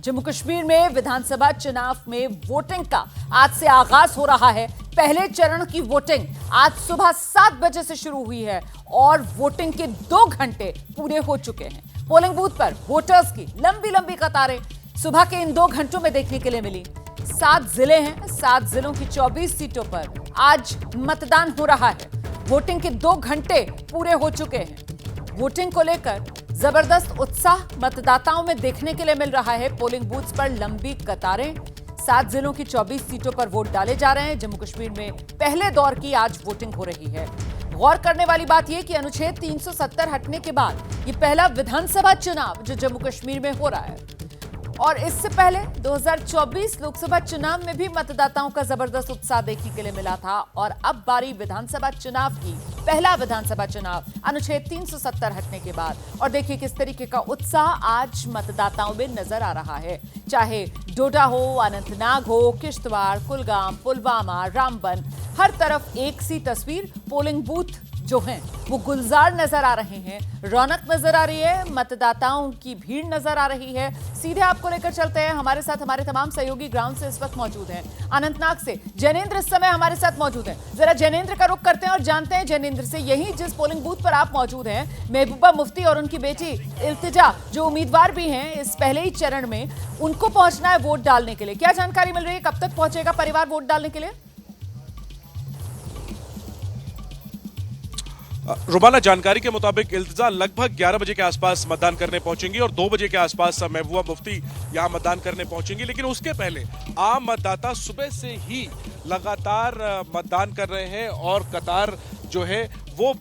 जम्मू कश्मीर में विधानसभा चुनाव में वोटिंग का आज से आगाज हो रहा है। पहले चरण की वोटिंग आज सुबह 7 बजे से शुरू हुई है और वोटिंग के 2 घंटे पूरे हो चुके हैं। पोलिंग बूथ पर वोटर्स की लंबी लंबी कतारें सुबह के इन 2 घंटों में देखने के लिए मिली। 7 जिले हैं, 7 जिलों की 24 सीटों पर आज मतदान हो रहा है। वोटिंग के 2 घंटे पूरे हो चुके हैं। वोटिंग को लेकर जबरदस्त उत्साह मतदाताओं में देखने के लिए मिल रहा है। पोलिंग बूथ्स पर लंबी कतारें, 7 जिलों की 24 सीटों पर वोट डाले जा रहे हैं। जम्मू कश्मीर में पहले दौर की आज वोटिंग हो रही है। गौर करने वाली बात यह कि अनुच्छेद 370 हटने के बाद ये पहला विधानसभा चुनाव जो जम्मू कश्मीर में हो रहा है और इससे पहले 2024 लोकसभा चुनाव में भी मतदाताओं का जबरदस्त उत्साह देखने के लिए मिला था और अब बारी विधानसभा चुनाव की, पहला विधानसभा चुनाव अनुच्छेद 370 हटने के बाद। और देखिए किस तरीके का उत्साह आज मतदाताओं में नजर आ रहा है। चाहे डोडा हो, अनंतनाग हो, किश्तवाड़, कुलगाम, पुलवामा, रामबन, हर तरफ एक सी तस्वीर। पोलिंग बूथ जो हैं वो गुलजार नजर आ रहे हैं, रौनक नजर आ रही है, मतदाताओं की भीड़ नजर आ रही है। सीधे आपको लेकर चलते हैं, हमारे साथ हमारे तमाम सहयोगी ग्राउंड से इस वक्त मौजूद हैं। अनंतनाग से जैनेंद्र इस समय हमारे साथ मौजूद हैं। जरा जैनेंद्र का रुख करते हैं और जानते हैं जैनेंद्र से, यही जिस पोलिंग बूथ पर आप मौजूद हैं, महबूबा मुफ्ती और उनकी बेटी इल्तिजा जो उम्मीदवार भी हैं इस पहले ही चरण में, उनको पहुंचना है वोट डालने के लिए। क्या जानकारी मिल रही है, कब तक पहुंचेगा परिवार वोट डालने के लिए? रुमाना, जानकारी के मुताबिक इल्तिजा लगभग 11 बजे के आसपास मतदान करने पहुंचेंगी और 2 बजे के आसपास महबूबा मुफ्ती यहां मतदान करने पहुंचेंगी। लेकिन उसके पहले आम मतदाता सुबह से ही लगातार मतदान कर रहे हैं और कतार जो है वो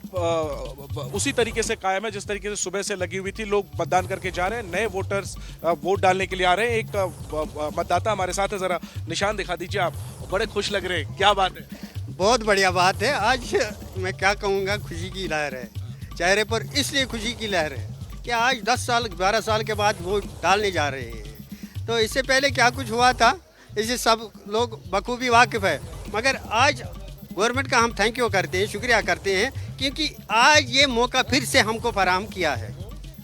उसी तरीके से कायम है जिस तरीके से सुबह से लगी हुई थी। लोग मतदान करके जा रहे हैं, नए वोटर्स वोट डालने के लिए आ रहे हैं। एक मतदाता हमारे साथ है, जरा निशान दिखा दीजिए। आप बड़े खुश लग रहे हैं, क्या बात है? बहुत बढ़िया बात है। आज मैं क्या कहूँगा, खुशी की लहर है चेहरे पर। इसलिए खुशी की लहर है कि आज 10 साल 12 साल के बाद वोट डालने जा रहे हैं। तो इससे पहले क्या कुछ हुआ था इसे सब लोग बखूबी वाकिफ़ है, मगर आज गवर्नमेंट का हम थैंक यू करते हैं, शुक्रिया करते हैं, क्योंकि आज ये मौका फिर से हमको फराहम किया है।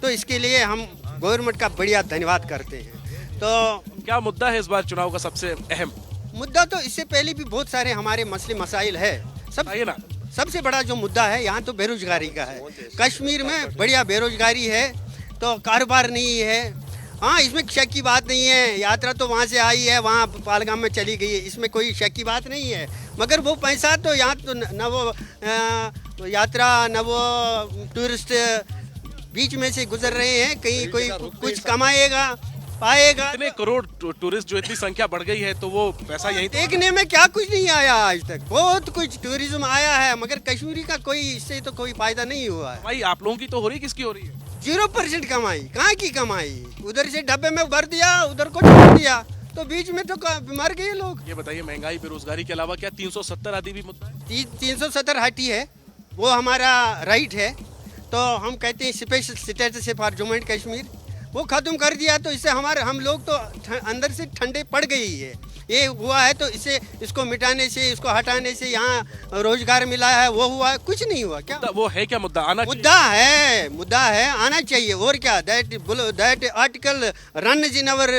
तो इसके लिए हम गवर्नमेंट का बढ़िया धन्यवाद करते हैं। तो क्या मुद्दा है इस बार चुनाव का सबसे अहम? मुद्दा तो इससे पहले भी बहुत सारे हमारे मसले मसाइल है। सबसे बड़ा जो मुद्दा है यहाँ तो बेरोजगारी का है। कश्मीर में बढ़िया बेरोजगारी है, तो कारोबार नहीं है। हाँ, इसमें शक की बात नहीं है, यात्रा तो वहाँ से आई है, वहाँ पालगाम में चली गई है, इसमें कोई शक की बात नहीं है। मगर वो पैसा तो यहाँ तो न वो यात्रा न वो टूरिस्ट बीच में से गुजर रहे हैं। कहीं कोई कुछ कमाएगा पाएगा। इतने करोड़ टूरिस्ट, जो इतनी संख्या बढ़ गई है, तो वो पैसा यहीं देखने में क्या कुछ नहीं आया आज तक। बहुत कुछ टूरिज्म आया है, मगर कश्मीरी का कोई इससे तो कोई फायदा नहीं हुआ है। भाई आप लोगों की तो हो रही, किसकी हो रही है? 0% कमाई। कहाँ की कमाई? उधर से डब्बे में भर दिया, उधर को छोड़ दिया, तो बीच में तो मर गए लोग। ये बताइए, महंगाई बेरोजगारी के अलावा क्या 370 आदि भी मुद्दा है? 370 हटी है, वो हमारा राइट है। तो हम कहते हैं स्पेशल स्टेटस है फॉर जम्मू एंड कश्मीर, वो खत्म कर दिया। तो इससे हम लोग तो अंदर से ठंडे पड़ गई है। ये हुआ है तो इसको मिटाने से, इसको हटाने से यहाँ रोजगार मिला है, वो हुआ है, कुछ नहीं हुआ। क्या वो है? क्या मुद्दा मुद्दा है आना चाहिए। और क्या, that article run in our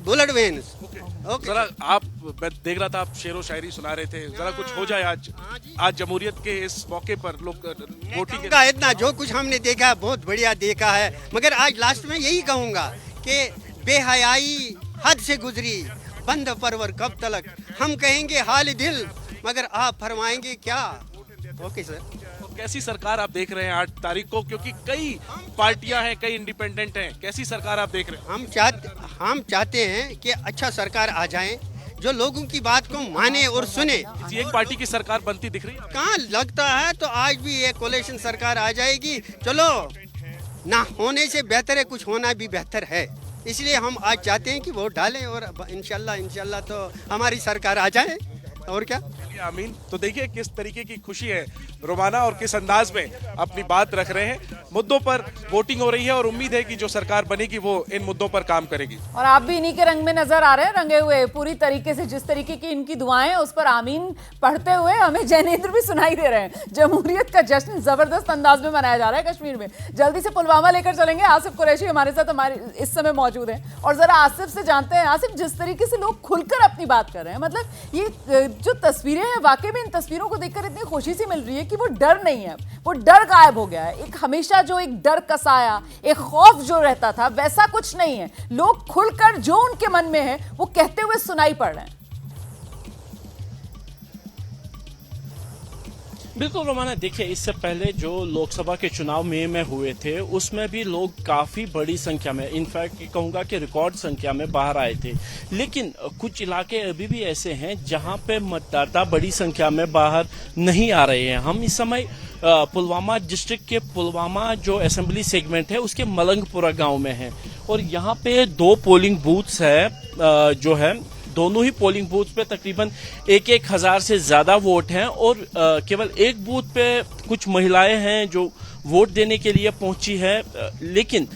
bullet veins. जरा आप, मैं देख रहा था आप शेरो शायरी सुना रहे थे, जरा कुछ हो जाए आज जमहूरियत के इस मौके पर। लोग वोटिंग का इतना जो कुछ हमने देखा है बहुत बढ़िया देखा है, मगर आज लास्ट में यही कहूँगा कि बेहयाई हद से गुजरी, बंद परवर कब तलक, हम कहेंगे हाल दिल मगर आप फरमाएंगे क्या। Okay sir. तो कैसी सरकार आप देख रहे हैं 8 तारीख को, क्योंकि कई पार्टियां हैं, कई इंडिपेंडेंट हैं, कैसी सरकार आप देख रहे हैं? हम चाहते हैं कि अच्छा सरकार आ जाए जो लोगों की बात को माने और सुने। किसी एक पार्टी की सरकार बनती दिख रही है? कहाँ लगता है, तो आज भी एक कोalition सरकार आ जाएगी। चलो, ना होने से बेहतर है, कुछ होना भी बेहतर है। इसलिए हम आज चाहते हैं कि वोट डालें और इंशाल्लाह तो हमारी सरकार आ जाए। और क्या। आमीन। तो देखिए किस तरीके की खुशी है रोमाना और किस अंदाज में अपनी बात रख रहे हैं। मुद्दों पर वोटिंग हो रही है और उम्मीद है कि जो सरकार बनेगी वो इन मुद्दों पर काम करेगी। और आप भी इन्हीं के रंग में नजर आ रहे हैं, रंगे हुए पूरी तरीके से। जिस तरीके की इनकी दुआएं उस पर आमीन पढ़ते हुए हमें जैनेंद्र भी सुनाई दे रहे हैं। जमहूरियत का जश्न जबरदस्त अंदाज में मनाया जा रहा है कश्मीर में। जल्दी से पुलवामा लेकर चलेंगे। आसिफ कुरैशी हमारे साथ हमारे इस समय मौजूद हैं और जरा आसिफ से जानते हैं। आसिफ, जिस तरीके से लोग खुलकर अपनी बात कर रहे हैं, मतलब ये जो तस्वीरें हैं, वाकई में इन तस्वीरों को देखकर इतनी खुशी सी मिल रही है कि वो डर नहीं है, वो डर गायब हो गया है। एक हमेशा जो एक डर कसाया, एक खौफ जो रहता था, वैसा कुछ नहीं है। लोग खुलकर जो उनके मन में है वो कहते हुए सुनाई पड़ रहे हैं। बिल्कुल रोमाना, देखिए इससे पहले जो लोकसभा के चुनाव में हुए थे उसमें भी लोग काफ़ी बड़ी संख्या में, इनफैक्ट कहूँगा कि रिकॉर्ड संख्या में बाहर आए थे। लेकिन कुछ इलाके अभी भी ऐसे हैं जहां पे मतदाता बड़ी संख्या में बाहर नहीं आ रहे हैं। हम इस समय पुलवामा डिस्ट्रिक्ट के पुलवामा जो असेंबली सेगमेंट है उसके मलंगपुरा गांव में है और यहाँ पे 2 पोलिंग बूथ्स है जो है दोनों ही पोलिंग बूथ पे तकरीबन 1,000 से ज्यादा वोट हैं और केवल एक बूथ पे कुछ महिलाएं हैं जो वोट देने के लिए पहुंची है। लेकिन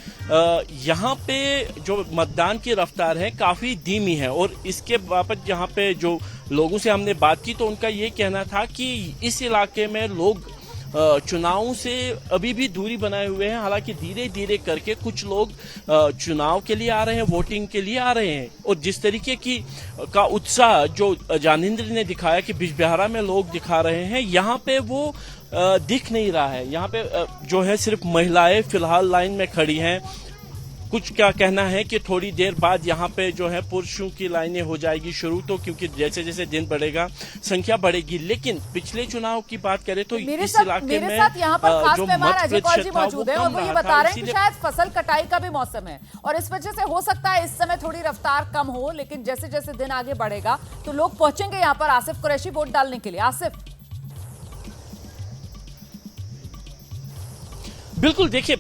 यहाँ पे जो मतदान की रफ्तार है काफी धीमी है और इसके बाबत यहाँ पे जो लोगों से हमने बात की तो उनका ये कहना था कि इस इलाके में लोग चुनाव से अभी भी दूरी बनाए हुए हैं। हालांकि धीरे धीरे करके कुछ लोग चुनाव के लिए आ रहे हैं, वोटिंग के लिए आ रहे हैं और जिस तरीके का उत्साह जो ज्ञानेंद्र ने दिखाया कि बिजबिहारा में लोग दिखा रहे हैं, यहाँ पे वो दिख नहीं रहा है। यहाँ पे जो है सिर्फ महिलाएं फिलहाल लाइन में खड़ी हैं। कुछ क्या कहना है कि थोड़ी देर बाद यहाँ पे जो है पुरुषों की लाइनें हो जाएगी शुरू, तो क्योंकि जैसे जैसे दिन बढ़ेगा संख्या बढ़ेगी। लेकिन पिछले चुनाव की बात करें तो इस इलाके में यहाँ पर खास जो मेहमान मत अजय कौर जी प्रतिशत था मौजूद है वो और वो कम ये रहा बता था। रहे हैं कि शायद फसल कटाई का भी मौसम है और इस वजह से हो सकता है इस समय थोड़ी रफ्तार कम हो, लेकिन जैसे जैसे दिन आगे बढ़ेगा तो लोग पहुंचेंगे यहाँ पर आसिफ कुरैशी वोट डालने के लिए। आसिफ, बिल्कुल, देखिए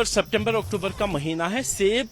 सितंबर अक्टूबर का महीना है। सेब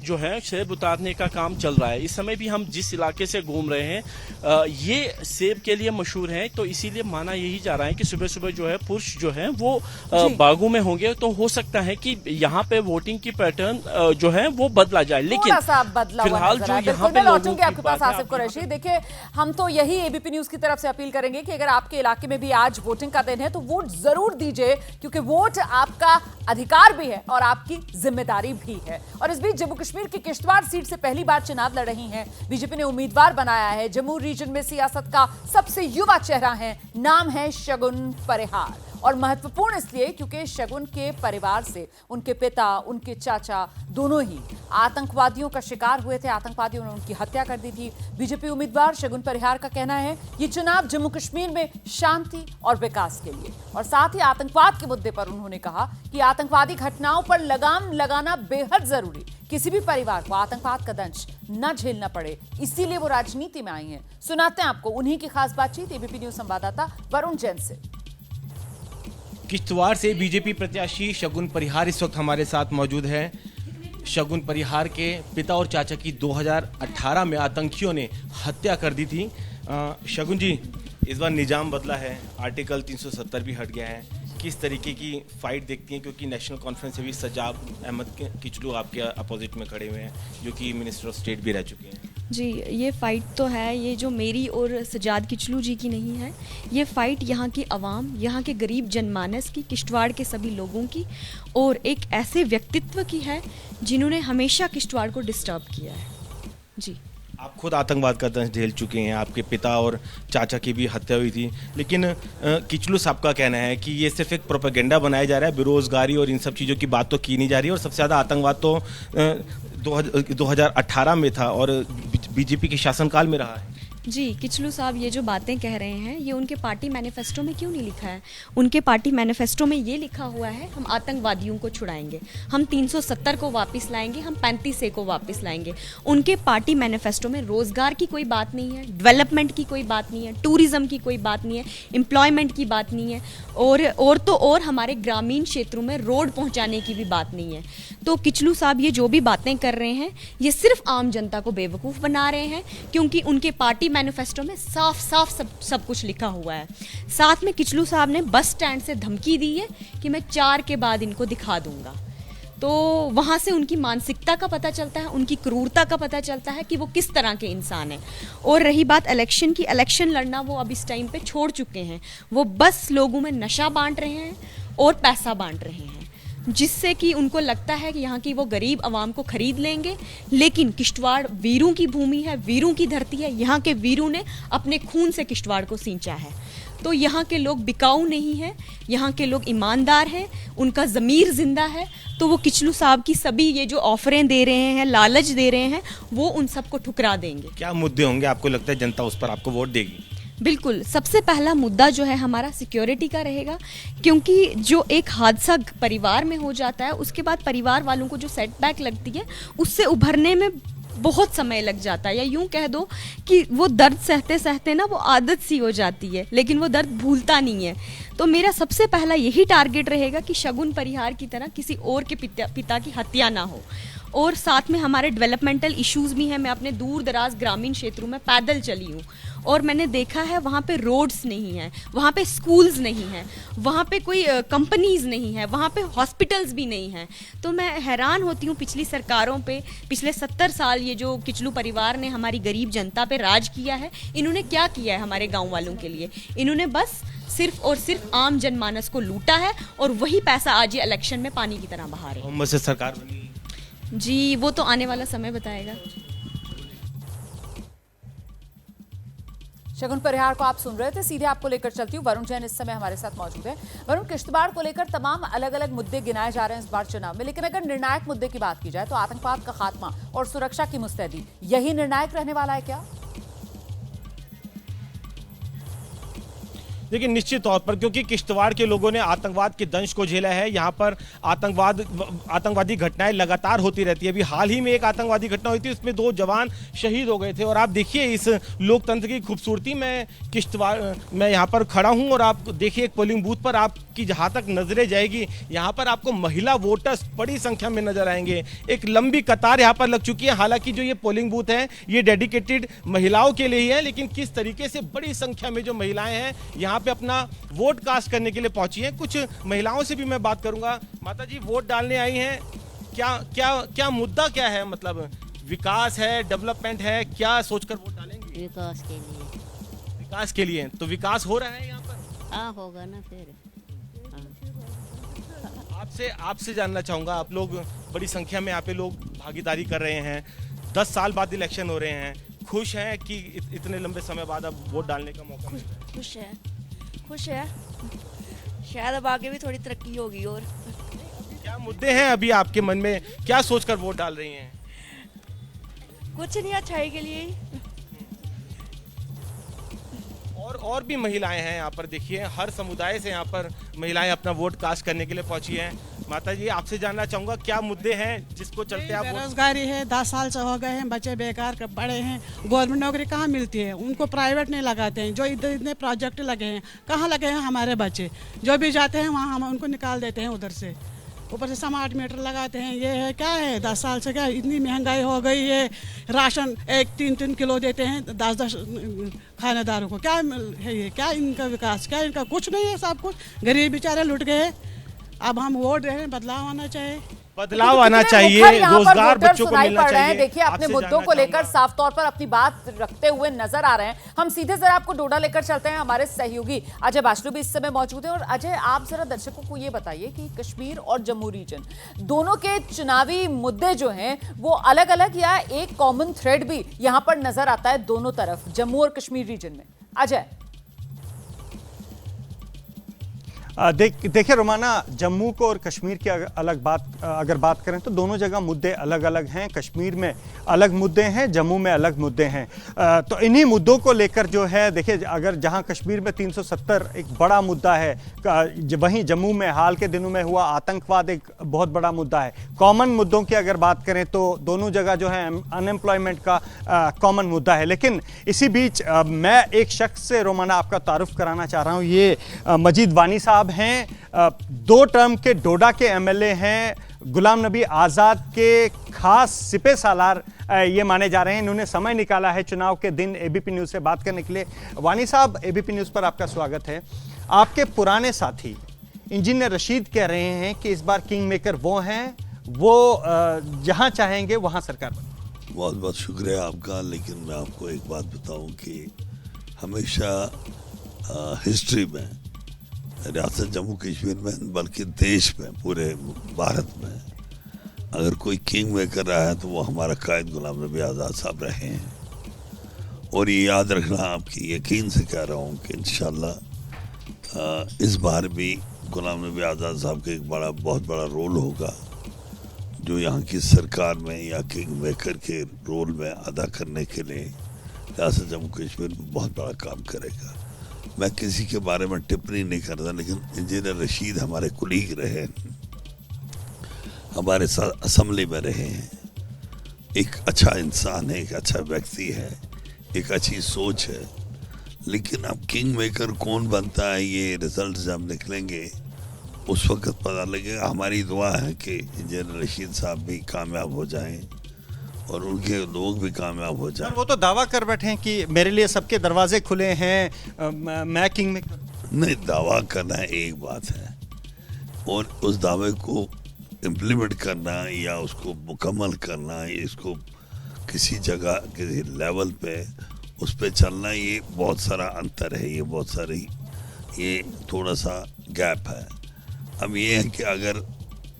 जो है सेब उतारने का काम चल रहा है। इस समय भी हम जिस इलाके से घूम रहे हैं ये सेब के लिए मशहूर है, तो इसीलिए माना यही जा रहा है कि सुबह सुबह जो है पुरुष जो है वो बागों में होंगे, तो हो सकता है कि यहाँ पे वोटिंग की पैटर्न जो है वो बदला जाए। लेकिन फिलहाल जो यहाँ पे लोगों की आपके पास आसिफ कुरैशी, देखिए हम तो यही एबीपी न्यूज की तरफ से अपील करेंगे कि अगर आपके इलाके में भी आज वोटिंग का दिन है तो वोट जरूर दीजिए, क्योंकि वोट आपका अधिकार भी है और आपकी जिम्मेदारी भी है। और इस बीच जम्मू कश्मीर की किश्तवाड़ सीट से पहली बार चुनाव लड़ रही हैं बीजेपी ने उम्मीदवार बनाया है। जम्मू रीजन में सियासत का सबसे युवा चेहरा है, नाम है शगुन परिहार। और महत्वपूर्ण इसलिए क्योंकि शगुन के परिवार से उनके पिता, उनके चाचा दोनों ही आतंकवादियों का शिकार हुए थे। आतंकवादियों ने उनकी हत्या कर दी थी। बीजेपी उम्मीदवार शगुन परिहार का कहना है ये चुनाव जम्मू कश्मीर में शांति और विकास के लिए, और साथ ही आतंकवाद के मुद्दे पर उन्होंने कहा कि आतंकवादी घटनाओं पर लगाम लगाना बेहद जरूरी, किसी भी परिवार को आतंकवाद का दंश न झेलना पड़े, इसीलिए वो राजनीति में आई हैं। सुनाते हैं आपको उन्हीं की खास बातचीत एबीपी न्यूज संवाददाता वरुण जैन से। किश्तवाड़ से बीजेपी प्रत्याशी शगुन परिहार इस वक्त हमारे साथ मौजूद है। शगुन परिहार के पिता और चाचा की 2018 में आतंकियों ने हत्या कर दी थी। शगुन जी, इस बार निजाम बदला है, आर्टिकल 370 भी हट गया है, किस तरीके की फाइट देखती हैं? क्योंकि नेशनल कॉन्फ्रेंस से भी सजाद अहमद किचलू आपके अपोजिट में खड़े हुए हैं, जो कि मिनिस्टर ऑफ स्टेट भी रह चुके हैं। जी, ये फ़ाइट तो है, ये जो मेरी और सजाद किचलू जी की नहीं है, ये फ़ाइट यहाँ की आवाम, यहाँ के गरीब जनमानस की, किश्तवाड़ के सभी लोगों की और एक ऐसे व्यक्तित्व की है जिन्होंने हमेशा किश्तवाड़ को डिस्टर्ब किया है। जी, आप खुद आतंकवाद का दंश झेल चुके हैं, आपके पिता और चाचा की भी हत्या हुई थी, लेकिन किचलू साहब का कहना है कि ये सिर्फ एक प्रोपेगेंडा बनाया जा रहा है, बेरोजगारी और इन सब चीज़ों की बात तो की नहीं जा रही है, और सबसे ज़्यादा आतंकवाद तो 2018 में था और बीजेपी के शासनकाल में रहा है। जी, किचलू साहब ये जो बातें कह रहे हैं ये उनके पार्टी मैनिफेस्टो में क्यों नहीं लिखा है? उनके पार्टी मैनिफेस्टो में ये लिखा हुआ है हम आतंकवादियों को छुड़ाएंगे, हम 370 को वापस लाएंगे, हम 35A को वापस लाएंगे। उनके पार्टी मैनिफेस्टो में रोजगार की कोई बात नहीं है, डेवलपमेंट की कोई बात नहीं है, टूरिज्म की कोई बात नहीं है, एम्प्लॉयमेंट की बात नहीं है, और हमारे ग्रामीण क्षेत्रों में रोड पहुँचाने की भी बात नहीं है। तो किचलू साहब ये जो भी बातें कर रहे हैं ये सिर्फ आम जनता को बेवकूफ़ बना रहे हैं, क्योंकि उनके पार्टी मैनिफेस्टो में साफ साफ सब कुछ लिखा हुआ है। साथ में किचलू साहब ने बस स्टैंड से धमकी दी है कि मैं 4 के बाद इनको दिखा दूंगा। तो वहाँ से उनकी मानसिकता का पता चलता है, उनकी क्रूरता का पता चलता है कि वो किस तरह के इंसान हैं। और रही बात इलेक्शन की, इलेक्शन लड़ना वो अब इस टाइम पे छोड़ चुके हैं। वो बस लोगों में नशा बांट रहे हैं और पैसा बांट रहे हैं, जिससे कि उनको लगता है कि यहाँ की वो गरीब आवाम को खरीद लेंगे। लेकिन किश्तवाड़ वीरों की भूमि है, वीरों की धरती है। यहाँ के वीरों ने अपने खून से किश्तवाड़ को सींचा है। तो यहाँ के लोग बिकाऊ नहीं हैं, यहाँ के लोग ईमानदार हैं, उनका ज़मीर जिंदा है। तो वो किचलू साहब की सभी ये जो ऑफरें दे रहे हैं, लालच दे रहे हैं, वो उन सबको ठुकरा देंगे। क्या मुद्दे होंगे आपको लगता है जनता उस पर आपको वोट देगी? बिल्कुल, सबसे पहला मुद्दा जो है हमारा सिक्योरिटी का रहेगा, क्योंकि जो एक हादसा परिवार में हो जाता है उसके बाद परिवार वालों को जो सेटबैक लगती है उससे उभरने में बहुत समय लग जाता है, या यूं कह दो कि वो दर्द सहते सहते ना वो आदत सी हो जाती है, लेकिन वो दर्द भूलता नहीं है। तो मेरा सबसे पहला यही टारगेट रहेगा कि शगुन परिहार की तरह किसी और के पिता की हत्या ना हो। और साथ में हमारे डेवलपमेंटल इश्यूज भी हैं। मैं अपने दूर दराज ग्रामीण क्षेत्रों में पैदल चली हूँ और मैंने देखा है वहाँ पे रोड्स नहीं हैं, वहाँ पे स्कूल्स नहीं हैं, वहाँ पे कोई कंपनीज नहीं है, वहाँ पे हॉस्पिटल्स भी नहीं हैं। तो मैं हैरान होती हूँ पिछली सरकारों पे। पिछले 70 साल ये जो किचलू परिवार ने हमारी गरीब जनता पे राज किया है, इन्होंने क्या किया है हमारे गाँव वालों के लिए? इन्होंने बस सिर्फ और सिर्फ आम जनमानस को लूटा है और वही पैसा आज ये इलेक्शन में पानी की तरह बहा रहे हैं। मोहम्मद से सरकार बनी जी, वो तो आने वाला समय बताएगा। शगुन परिहार को आप सुन रहे थे, सीधे आपको लेकर चलती हूँ। वरुण जैन इस समय हमारे साथ मौजूद है। वरुण, किश्तवाड़ को लेकर तमाम अलग अलग मुद्दे गिनाए जा रहे हैं इस बार चुनाव में, लेकिन अगर निर्णायक मुद्दे की बात की जाए तो आतंकवाद का खात्मा और सुरक्षा की मुस्तैदी, यही निर्णायक रहने वाला है क्या? देखिए, निश्चित तौर पर, क्योंकि किश्तवाड़ के लोगों ने आतंकवाद के दंश को झेला है। यहाँ पर आतंकवादी घटनाएं लगातार होती रहती है। अभी हाल ही में एक आतंकवादी घटना हुई थी, उसमें 2 जवान शहीद हो गए थे। और आप देखिए इस लोकतंत्र की खूबसूरती। मैं यहाँ पर खड़ा हूँ और आप देखिए एक पोलिंग बूथ पर आपकी जहाँ तक नजरें जाएगी, यहाँ पर आपको महिला वोटर्स बड़ी संख्या में नजर आएंगे। एक लंबी कतार यहाँ पर लग चुकी है। हालांकि जो ये पोलिंग बूथ है ये डेडिकेटेड महिलाओं के लिए ही है, लेकिन किस तरीके से बड़ी संख्या में जो महिलाएं हैं यहाँ पे अपना वोट कास्ट करने के लिए पहुंची हैं। कुछ महिलाओं से भी मैं बात करूंगा। माता जी, वोट डालने आई हैं, क्या मुद्दा क्या है? मतलब विकास है, डेवलपमेंट है, क्या सोचकर वोट डालेंगे? विकास के लिए। विकास के लिए। तो विकास हो रहा है यहाँ पर? हाँ, होगा ना फिर। आपसे जानना चाहूंगा, आप लोग बड़ी संख्या में यहाँ पे लोग भागीदारी कर रहे हैं, 10 साल बाद इलेक्शन हो रहे हैं, खुश हैं कि इतने लंबे समय बाद अब वोट डालने का मौका मिला? खुश है। शायद अब आगे भी थोड़ी तरक्की होगी। और क्या मुद्दे हैं अभी आपके मन में, क्या सोचकर वोट डाल रही हैं? कुछ नहीं, अच्छाई के लिए। और भी महिलाएं हैं यहाँ पर। देखिए, हर समुदाय से यहाँ पर महिलाएं अपना वोट कास्ट करने के लिए पहुंची हैं। माता जी, आपसे जानना चाहूंगा, क्या मुद्दे हैं जिसको चलते आप? बेरोजगारी है, 10 साल से हो गए हैं, बच्चे बेकार पड़े हैं, गवर्नमेंट नौकरी कहाँ मिलती है, उनको प्राइवेट नहीं लगाते हैं। जो इधर इतने प्रोजेक्ट लगे हैं, कहाँ लगे हैं हमारे बच्चे? जो भी जाते हैं वहाँ हम उनको निकाल देते हैं उधर से। ऊपर से स्मार्ट मीटर लगाते हैं। ये है क्या है, 10 साल से क्या इतनी महंगाई हो गई है। राशन 1-3 किलो देते हैं 10 खानेदारों को। क्या है ये? क्या इनका विकास? क्या इनका? कुछ नहीं है, सब कुछ गरीब बेचारे लुट गए। अब हम वोट दे रहे हैं, बदलाव आना चाहिए। बदलाव आना चाहिए, रोजगार बच्चों को मिलना चाहिए। देखिए, अपने मुद्दों को लेकर साफ तौर पर अपनी बात रखते हुए नजर आ रहे हैं। हम सीधे जरा आपको डोडा लेकर चलते हैं। हमारे सहयोगी अजय बाचलू भी इस समय मौजूद हैं। और अजय, आप जरा दर्शकों को ये बताइए कि कश्मीर और जम्मू रीजन दोनों के चुनावी मुद्दे जो हैं वो अलग अलग, या एक कॉमन थ्रेड भी यहां पर नजर आता है दोनों तरफ, जम्मू और कश्मीर रीजन में? अजय। देखिए रोमाना, जम्मू को और कश्मीर की अगर बात करें तो दोनों जगह मुद्दे अलग अलग हैं। कश्मीर में अलग मुद्दे हैं, जम्मू में अलग मुद्दे हैं। तो इन्हीं मुद्दों को लेकर जो है, देखिए, अगर जहां कश्मीर में 370 एक बड़ा मुद्दा है, वहीं जम्मू में हाल के दिनों में हुआ आतंकवाद एक बहुत बड़ा मुद्दा है। कॉमन मुद्दों की अगर बात करें तो दोनों जगह जो है अनएम्प्लॉयमेंट का कॉमन मुद्दा है। लेकिन इसी बीच मैं एक शख्स से रोमाना आपका तारुफ कराना चाह रहा हूँ। ये मजीद वानी साहब हैं, 2 टर्म के डोडा के एमएलए हैं, गुलाम नबी आज़ाद के खास सिपे सालार ये माने जा रहे हैं। इन्होंने समय निकाला है चुनाव के दिन एबीपी न्यूज़ से बात करने के लिए। वानी साहब, एबीपी न्यूज़ पर आपका स्वागत है। आपके पुराने साथी इंजीनियर रशीद कह रहे हैं कि इस बार किंग मेकर वो हैं, वो जहां चाहेंगे वहां सरकार बने। बहुत बहुत शुक्रिया आपका, लेकिन मैं आपको एक बात बताऊं कि हमेशा हिस्ट्री में, रियासत जम्मू कश्मीर में, बल्कि देश में, पूरे भारत में अगर कोई किंग मेकर रहा है तो वो हमारा कायद गुलाम नबी आज़ाद साहब रहे हैं। और ये याद रखना, आपकी यकीन से कह रहा हूँ कि इंशाल्लाह इस बार भी गुलाम नबी आज़ाद साहब का एक बहुत बड़ा रोल होगा, जो यहाँ की सरकार में या किंग मेकर के रोल में अदा करने के लिए रियासत जम्मू कश्मीर में बहुत बड़ा काम करेगा। मैं किसी के बारे में टिप्पणी नहीं करता, लेकिन इंजीनियर रशीद हमारे कुलीग रहे हैं, हमारे साथ असम्बली में रहे हैं, एक अच्छा इंसान है, एक अच्छा व्यक्ति है, एक अच्छी सोच है। लेकिन अब किंग मेकर कौन बनता है, ये रिजल्ट जब निकलेंगे उस वक्त पता लगेगा। हमारी दुआ है कि इंजीनियर रशीद साहब भी कामयाब हो जाएं और उनके लोग भी कामयाब हो जाएं। वो तो दावा कर बैठे हैं कि मेरे लिए सबके दरवाजे खुले हैं, मैं किंग मेकर। नहीं, दावा करना एक बात है और उस दावे को इम्प्लीमेंट करना या उसको मुकम्मल करना, इसको किसी जगह किसी लेवल पे उस पे चलना, ये बहुत सारा अंतर है, ये थोड़ा सा गैप है। अब ये है कि अगर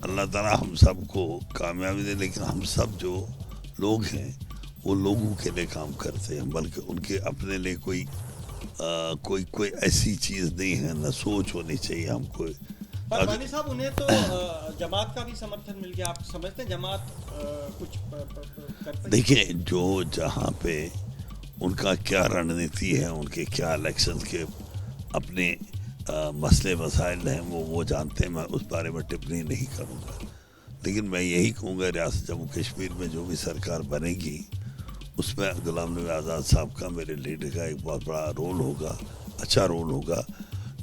अल्लाह ताला हम सबको कामयाबी दे, लेकिन हम सब जो लोग हैं वो लोगों के लिए काम करते हैं, बल्कि उनके अपने लिए कोई ऐसी चीज़ नहीं है, ना सोच होनी चाहिए हमको। वानी साहब, उन्हें तो जमात का भी समर्थन मिल गया, आप समझते हैं जमात कुछ करते? देखिए, जो जहाँ पे उनका क्या रणनीति है, उनके क्या इलेक्शन के अपने मसले मसाइल हैं, वो जानते हैं। मैं उस बारे में टिप्पणी नहीं करूँगा, लेकिन मैं यही कहूँगा रियासत जम्मू कश्मीर में जो भी सरकार बनेगी उसमें गुलाम नबी आज़ाद साहब का, मेरे लीडर का एक बहुत बड़ा रोल होगा, अच्छा रोल होगा।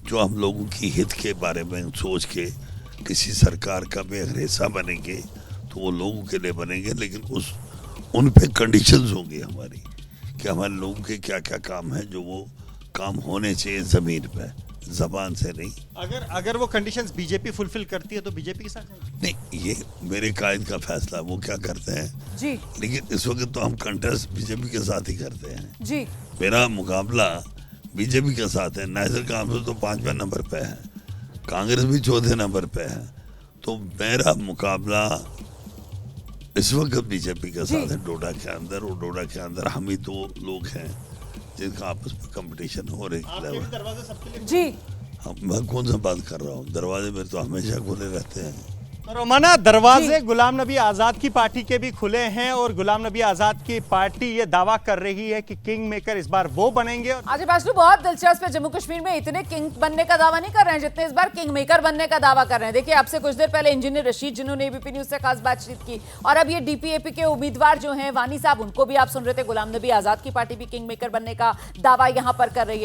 जो हम लोगों की हित के बारे में सोच के किसी सरकार का भी अगर हिस्सा बनेंगे तो वो लोगों के लिए बनेंगे, लेकिन उन पे कंडीशंस होंगी हमारी कि हमारे लोगों के क्या क्या काम है, जो वो काम होने चाहिए ज़मीन पे, जबान से नहीं। अगर वो कंडीशंस बीजेपी फुलफिल करती है तो बीजेपी के साथ नहीं, ये मेरे कायद का फैसला, वो क्या करते हैं जी। लेकिन इस वक्त तो हम कंटेस्ट बीजेपी के साथ ही करते हैं जी। मेरा मुकाबला बीजेपी के साथ है। नासिर कांग्रेस तो 5वें नंबर पे है, कांग्रेस भी 14 नंबर पे है, तो मेरा मुकाबला इस वक्त बीजेपी के साथ है डोडा के अंदर। और डोडा के अंदर हम ही 2 लोग हैं जिनका आपस में कंपटीशन हो रही है। जी, मैं कौन सा बात कर रहा हूँ, दरवाजे मेरे तो हमेशा खुले रहते हैं। रोमाना, दरवाजे गुलाम नबी आज़ाद की पार्टी के भी खुले हैं और गुलाम नबी आज़ाद की पार्टी ये दावा कर रही है कि किंग मेकर इस बार वो बनेंगे। आजिब बाजलू बहुत दिलचस्प है, जम्मू कश्मीर में इतने किंग बनने का दावा नहीं कर रहे हैं जितने इस बार किंग मेकर बनने का दावा कर रहे हैं। देखिए, आपसे कुछ देर पहले इंजीनियर रशीद, जिन्होंने एबीपी न्यूज से खास बातचीत की, और अब ये डीपीएपी के उम्मीदवार जो हैं वानी साहब, उनको भी आप सुन रहे थे, गुलाम नबी आज़ाद की पार्टी भी किंग मेकर बनने का दावा यहाँ पर कर रही है।